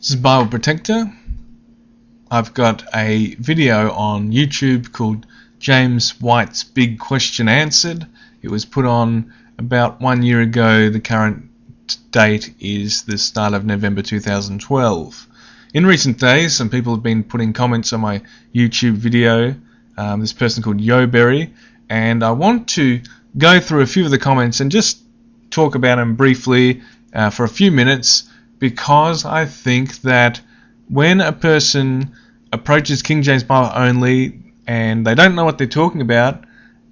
This is Bible Protector. I've got a video on YouTube called James White's Big Question Answered. It was put on about 1 year ago. The current date is the start of November 2012. In recent days, some people have been putting comments on my YouTube video. This person called Yeoberry, and I want to go through a few of the comments and just talk about them briefly for a few minutes, because I think that when a person approaches King James Bible only and they don't know what they're talking about,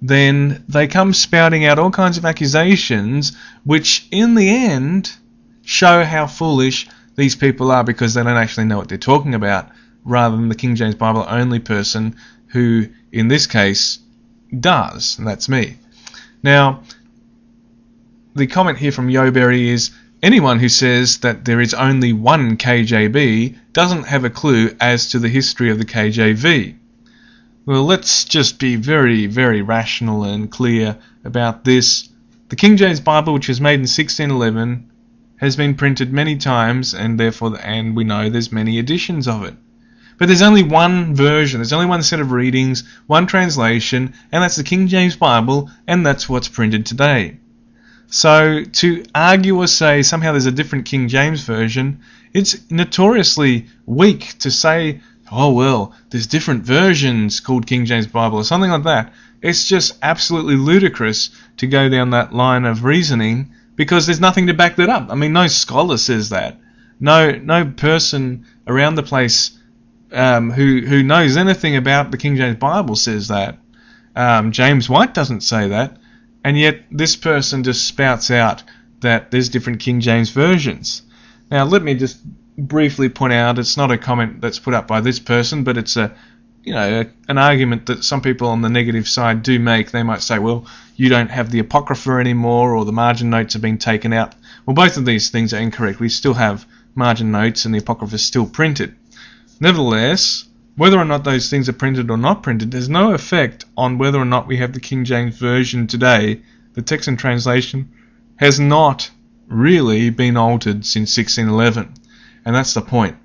then they come spouting out all kinds of accusations which in the end show how foolish these people are, because they don't actually know what they're talking about, rather than the King James Bible only person who in this case does, and that's me. Now, the comment here from Yeoberry is, anyone who says that there is only one KJB doesn't have a clue as to the history of the KJV. Well, let's just be very, very rational and clear about this. The King James Bible, which was made in 1611, has been printed many times, and we know there's many editions of it. But there's only one version, there's only one set of readings, one translation, and that's the King James Bible, and that's what's printed today. So to argue or say somehow there's a different King James version, it's notoriously weak to say, oh well, there's different versions called King James Bible or something like that. It's just absolutely ludicrous to go down that line of reasoning, because there's nothing to back that up. I mean, no scholar says that. No person around the place who knows anything about the King James Bible says that. James White doesn't say that. And yet this person just spouts out that there's different King James versions. Now let me just briefly point out, it's not a comment that's put up by this person, but it's an argument that some people on the negative side do make. They might say, well, you don't have the Apocrypha anymore, or the margin notes have been taken out. Well, both of these things are incorrect. We still have margin notes and the Apocrypha is still printed. Nevertheless, whether or not those things are printed or not printed has no effect on whether or not we have the King James Version today. The text and translation has not really been altered since 1611. And that's the point.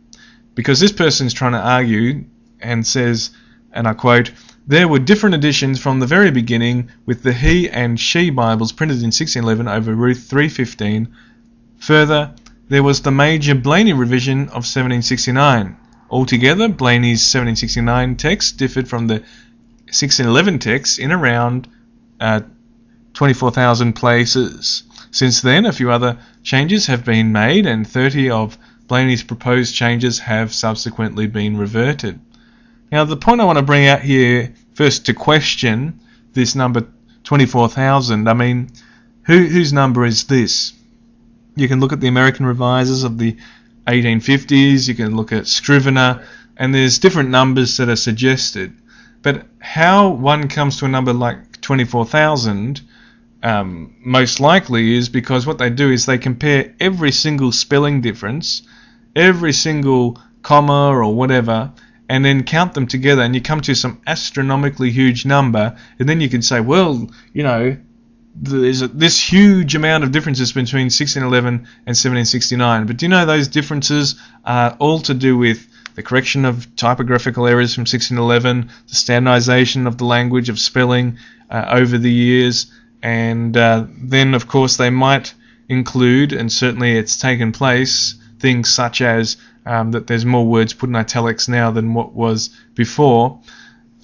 Because this person is trying to argue and says, and I quote, "There were different editions from the very beginning, with the he and she Bibles printed in 1611 over Ruth 3:15. Further, there was the major Blaney revision of 1769. Altogether, Blaney's 1769 text differed from the 1611 text in around 24,000 places. Since then, a few other changes have been made, and 30 of Blaney's proposed changes have subsequently been reverted." Now, the point I want to bring out here, first, to question this number 24,000. I mean, whose number is this? You can look at the American Revisers of the 1850s, you can look at Scrivener, and there's different numbers that are suggested. But how one comes to a number like 24,000 most likely is because what they do is they compare every single spelling difference, every single comma or whatever, and then count them together, and you come to some astronomically huge number, and then you can say, well, there's this huge amount of differences between 1611 and 1769. But do you know those differences are all to do with the correction of typographical errors from 1611, the standardization of the language of spelling over the years, and then of course they might include, and certainly it's taken place, things such as that there's more words put in italics now than what was before.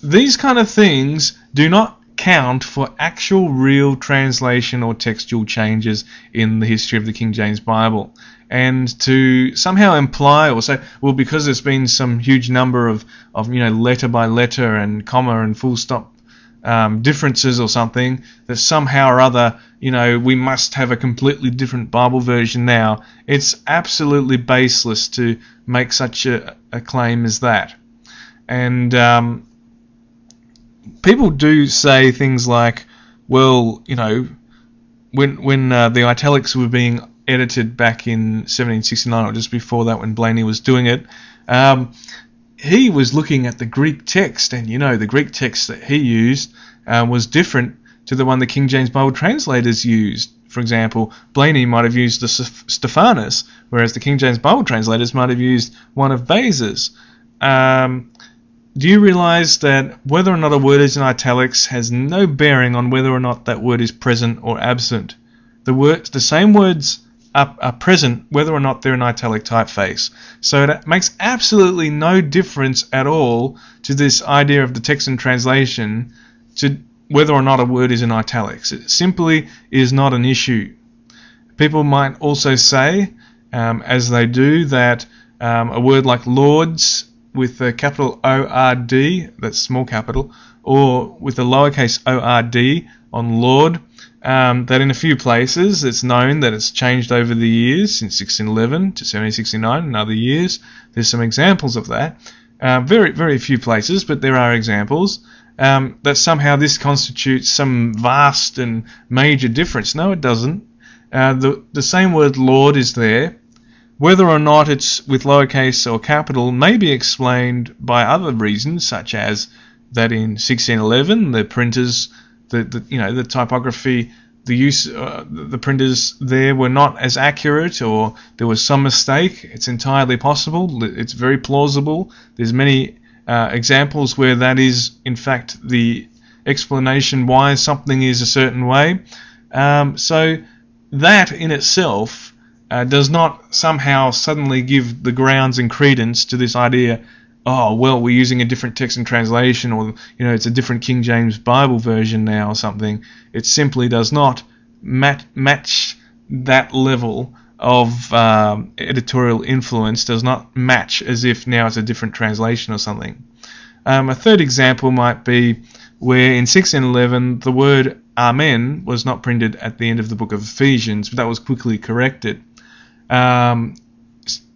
These kind of things do not count for actual real translation or textual changes in the history of the King James Bible. And to somehow imply or say, well, because there's been some huge number of letter by letter and comma and full stop differences or something, that somehow or other we must have a completely different Bible version now, it's absolutely baseless to make such a claim as that. And people do say things like, well, when the italics were being edited back in 1769 or just before that, when Blaney was doing it, he was looking at the Greek text, and the Greek text that he used was different to the one the King James Bible translators used For example, Blaney might have used the Stephanus, whereas the King James Bible translators might have used one of Beza's. Do you realise that whether or not a word is in italics has no bearing on whether or not that word is present or absent? The same words are present whether or not they're in italic typeface. So it makes absolutely no difference at all to this idea of the text and translation to whether or not a word is in italics. It simply is not an issue. People might also say, as they do, that a word like Lords with a capital O-R-D, that's small capital, or with a lowercase o-r-d on Lord, that in a few places it's known that it's changed over the years, since 1611 to 1769 and other years. There's some examples of that. Very, very few places, but there are examples. That somehow this constitutes some vast and major difference. No, it doesn't. The same word Lord is there. Whether or not it's with lowercase or capital may be explained by other reasons, such as that in 1611 the printers, the typography, the use, the printers there were not as accurate, or there was some mistake. It's entirely possible. It's very plausible. There's many examples where that is in fact the explanation why something is a certain way. So that in itself does not somehow suddenly give the grounds and credence to this idea, oh, well, we're using a different text and translation, or it's a different King James Bible version now or something. It simply does not match that level of editorial influence, does not match as if now it's a different translation or something. A third example might be where in 1611 the word Amen was not printed at the end of the book of Ephesians, but that was quickly corrected. Now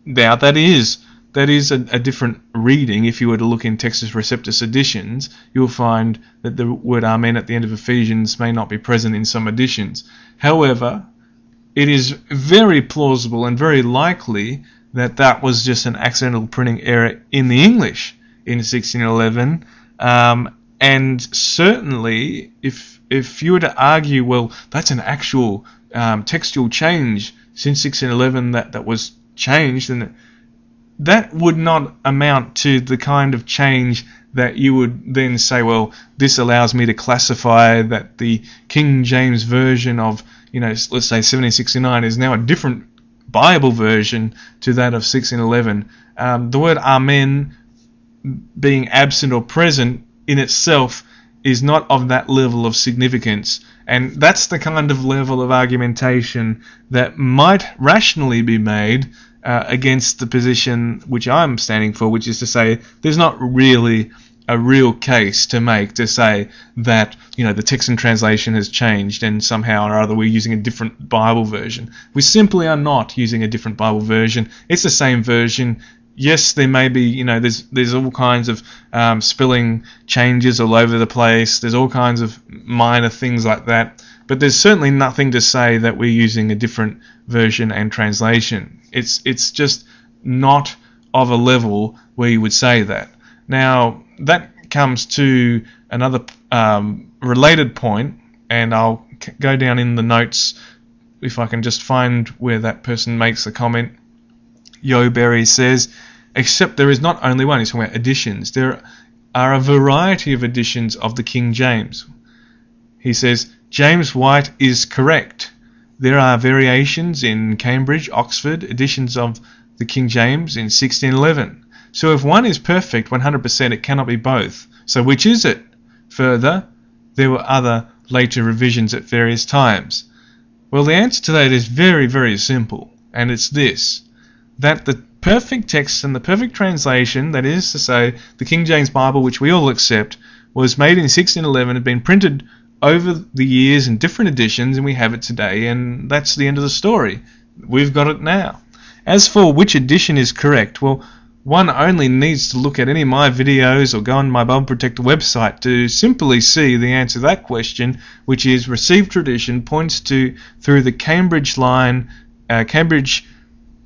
that is a different reading. If you were to look in Textus Receptus editions, you'll find that the word Amen at the end of Ephesians may not be present in some editions. However, it is very plausible and very likely that that was just an accidental printing error in the English in 1611. And certainly, if you were to argue, well, that's an actual textual change since 1611 that was changed, and that would not amount to the kind of change that you would then say, well, this allows me to classify that the King James version of, let's say 1769 is now a different Bible version to that of 1611. The word Amen being absent or present in itself is not of that level of significance, and that's the kind of level of argumentation that might rationally be made against the position which I'm standing for, which is to say there's not really a real case to make to say that the text and translation has changed and somehow or other we're using a different Bible version. We simply are not using a different Bible version. It's the same version. Yes, there may be, there's all kinds of spelling changes all over the place. There's all kinds of minor things like that. But there's certainly nothing to say that we're using a different version and translation. It's just not of a level where you would say that. Now, that comes to another related point, and I'll go down in the notes if I can just find where that person makes the comment. Yeoberry says, except there is not only one, he's talking about editions. There are a variety of editions of the King James. He says, James White is correct. There are variations in Cambridge, Oxford, editions of the King James in 1611. So if one is perfect 100%, it cannot be both. So which is it? Further, there were other later revisions at various times. Well, the answer to that is very, very simple, and it's this: that the perfect text and the perfect translation, that is to say, the King James Bible, which we all accept, was made in 1611, had been printed over the years in different editions, and we have it today, and that's the end of the story. We've got it now. As for which edition is correct, well, one only needs to look at any of my videos or go on my Bible Protector website to simply see the answer to that question, which is received tradition points to through the Cambridge line, Cambridge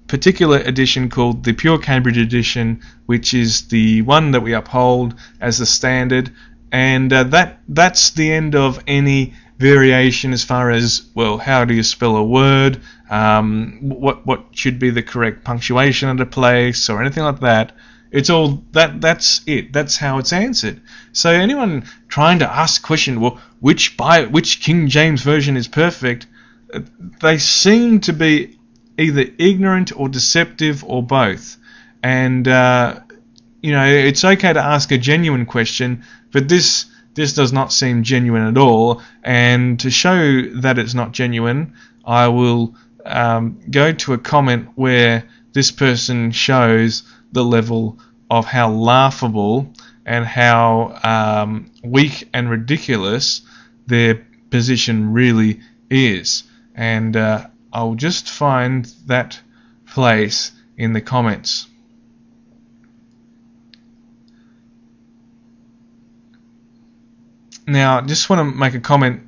particular edition called the Pure Cambridge edition, which is the one that we uphold as the standard, and that's the end of any variation as far as, well, how do you spell a word, what should be the correct punctuation at a place, or anything like that. It's all that's it. That's how it's answered. So anyone trying to ask a question, well, which King James version is perfect, they seem to be either ignorant or deceptive or both. And it's okay to ask a genuine question, but this does not seem genuine at all. And to show that it's not genuine, I will go to a comment where this person shows the level of how laughable and how weak and ridiculous their position really is. And I'll just find that place in the comments. Now, just want to make a comment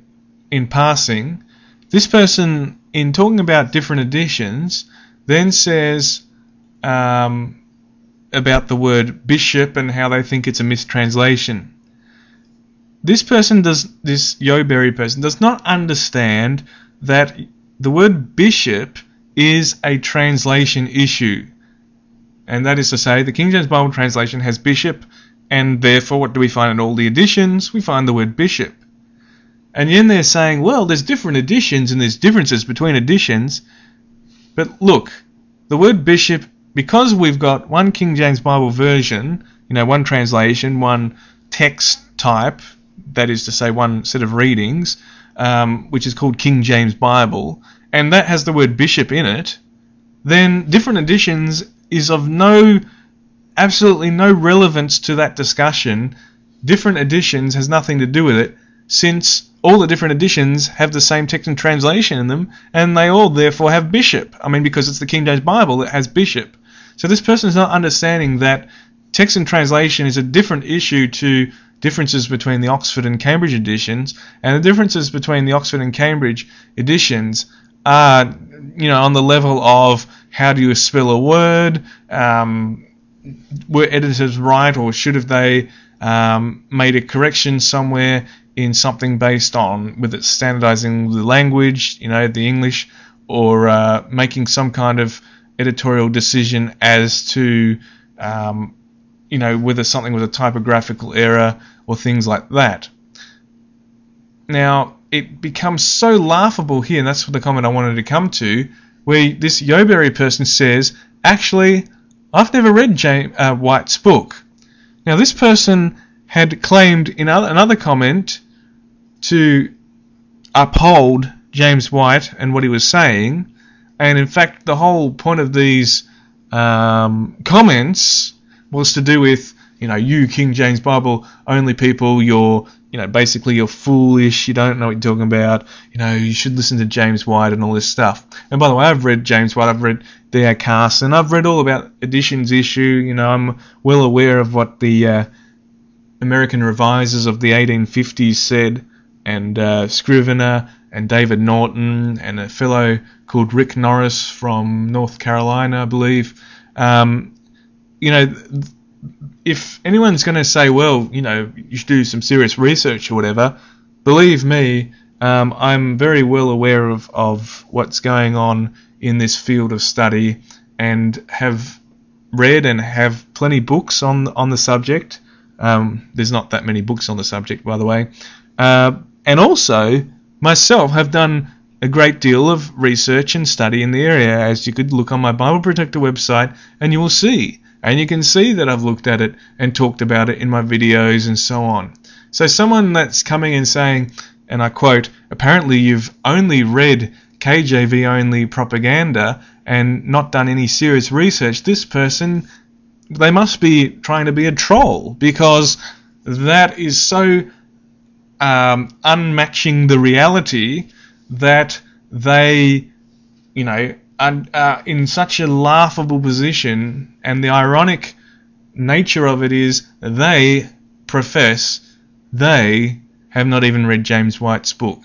in passing. This person, in talking about different editions, then says about the word bishop and how they think it's a mistranslation. This yeoberry person does not understand that the word bishop is a translation issue. And that is to say, the King James Bible translation has bishop, and therefore what do we find in all the editions? We find the word bishop. And then they're saying, well, there's different editions and there's differences between editions. But look, the word bishop, because we've got one King James Bible version, one translation, one text type, that is to say one set of readings, which is called King James Bible, and that has the word bishop in it, then different editions is of absolutely no relevance to that discussion. Different editions has nothing to do with it, since all the different editions have the same text and translation in them, and they all therefore have bishop. Because it's the King James Bible that has bishop. So this person is not understanding that text and translation is a different issue to differences between the Oxford and Cambridge editions, and the differences between the Oxford and Cambridge editions are, on the level of how do you spell a word, were editors right, or should have they made a correction somewhere in something based on whether it's standardizing the language, the English, or making some kind of editorial decision as to whether something was a typographical error or things like that. Now, it becomes so laughable here, and that's the comment I wanted to come to, where this yeoberry person says, actually, I've never read White's book. Now, this person had claimed in another comment to uphold James White and what he was saying, and in fact, the whole point of these comments was to do with, you King James Bible only people, you're foolish, you don't know what you're talking about, you should listen to James White and all this stuff. And by the way, I've read James White, I've read D.A. Carson, I've read all about editions issue, I'm well aware of what the American revisers of the 1850s said, and Scrivener and David Norton and a fellow called Rick Norris from North Carolina, I believe. If anyone's going to say, well, you should do some serious research or whatever, believe me, I'm very well aware of what's going on in this field of study, and have read and have plenty books on the subject. There's not that many books on the subject, by the way. And also, myself have done a great deal of research and study in the area, as you could look on my Bible Protector website and you will see. And you can see that I've looked at it and talked about it in my videos and so on. So someone that's coming and saying, and I quote, apparently you've only read KJV only propaganda and not done any serious research, this person, they must be trying to be a troll, because that is so unmatching the reality that they, are in such a laughable position, and the ironic nature of it is they profess they have not even read James White's book.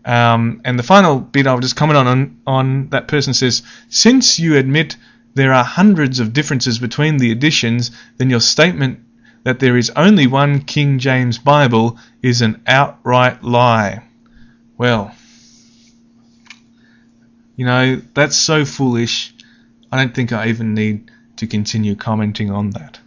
And the final bit I'll just comment on that person says, since you admit there are hundreds of differences between the editions, then your statement that there is only one King James Bible is an outright lie. Well, you know, that's so foolish. I don't think I even need to continue commenting on that.